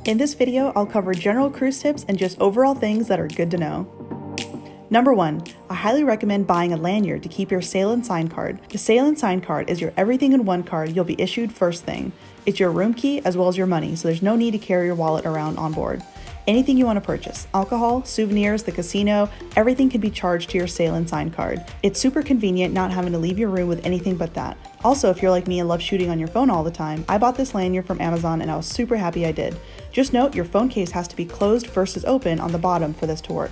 In this video, I'll cover general cruise tips and just overall things that are good to know. Number 1, I highly recommend buying a lanyard to keep your sail and sign card. The sail and sign card is your everything in one card you'll be issued first thing. It's your room key as well as your money, so there's no need to carry your wallet around on board. Anything you want to purchase, alcohol, souvenirs, the casino, everything can be charged to your sail and sign card. It's super convenient not having to leave your room with anything but that. Also, if you're like me and love shooting on your phone all the time, I bought this lanyard from Amazon and I was super happy I did. Just note your phone case has to be closed versus open on the bottom for this to work.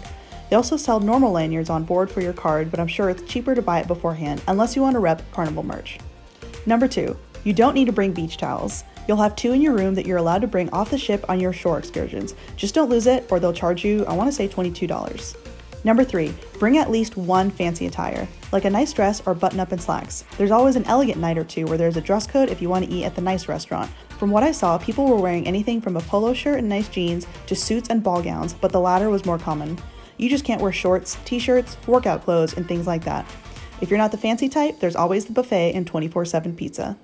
They also sell normal lanyards on board for your card, but I'm sure it's cheaper to buy it beforehand unless you want to rep Carnival merch. Number 2, you don't need to bring beach towels. You'll have 2 in your room that you're allowed to bring off the ship on your shore excursions. Just don't lose it or they'll charge you, I want to say $22. Number 3, bring at least one fancy attire, like a nice dress or button-up and slacks. There's always an elegant night or two where there's a dress code if you want to eat at the nice restaurant. From what I saw, people were wearing anything from a polo shirt and nice jeans to suits and ball gowns, but the latter was more common. You just can't wear shorts, t-shirts, workout clothes, and things like that. If you're not the fancy type, there's always the buffet and 24/7 pizza.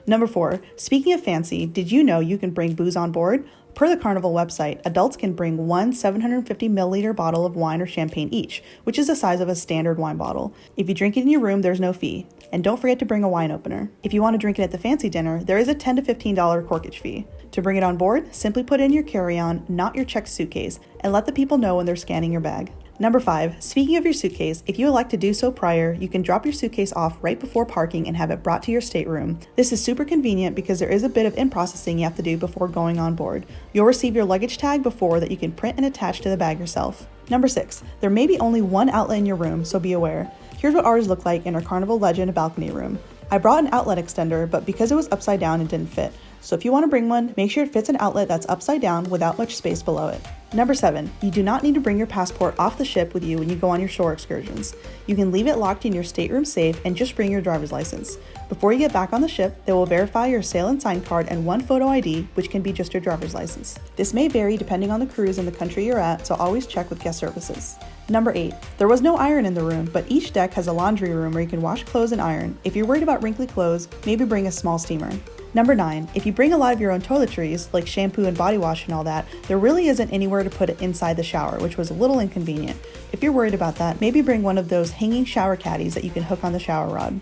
Number 4, speaking of fancy, did you know you can bring booze on board? Per the Carnival website, adults can bring one 750 milliliter bottle of wine or champagne each, which is the size of a standard wine bottle. If you drink it in your room, there's no fee. And don't forget to bring a wine opener. If you want to drink it at the fancy dinner, there is a $10 to $15 corkage fee. To bring it on board, simply put it in your carry-on, not your checked suitcase, and let the people know when they're scanning your bag. Number 5, speaking of your suitcase, if you elect to do so prior, you can drop your suitcase off right before parking and have it brought to your stateroom. This is super convenient because there is a bit of in-processing you have to do before going on board. You'll receive your luggage tag before that you can print and attach to the bag yourself. Number 6, there may be only one outlet in your room, so be aware. Here's what ours looked like in our Carnival Legend balcony room. I brought an outlet extender, but because it was upside down, it didn't fit. So if you want to bring one, make sure it fits an outlet that's upside down without much space below it. Number 7, you do not need to bring your passport off the ship with you when you go on your shore excursions. You can leave it locked in your stateroom safe and just bring your driver's license. Before you get back on the ship, they will verify your sail and sign card and one photo ID, which can be just your driver's license. This may vary depending on the cruise and the country you're at, so always check with guest services. Number 8, there was no iron in the room, but each deck has a laundry room where you can wash clothes and iron. If you're worried about wrinkly clothes, maybe bring a small steamer. Number 9, if you bring a lot of your own toiletries, like shampoo and body wash and all that, there really isn't anywhere to put it inside the shower, which was a little inconvenient. If you're worried about that, maybe bring one of those hanging shower caddies that you can hook on the shower rod.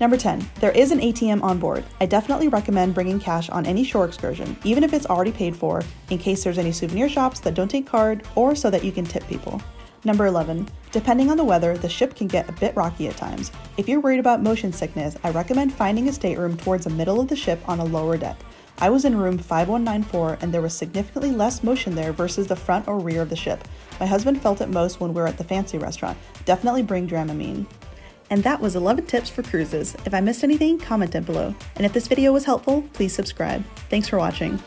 Number 10, there is an ATM on board. I definitely recommend bringing cash on any shore excursion, even if it's already paid for, in case there's any souvenir shops that don't take card or so that you can tip people. Number 11, depending on the weather, the ship can get a bit rocky at times. If you're worried about motion sickness, I recommend finding a stateroom towards the middle of the ship on a lower deck. I was in room 5194 and there was significantly less motion there versus the front or rear of the ship. My husband felt it most when we were at the fancy restaurant. Definitely bring Dramamine. And that was 11 tips for cruises. If I missed anything, comment down below. And if this video was helpful, please subscribe. Thanks for watching.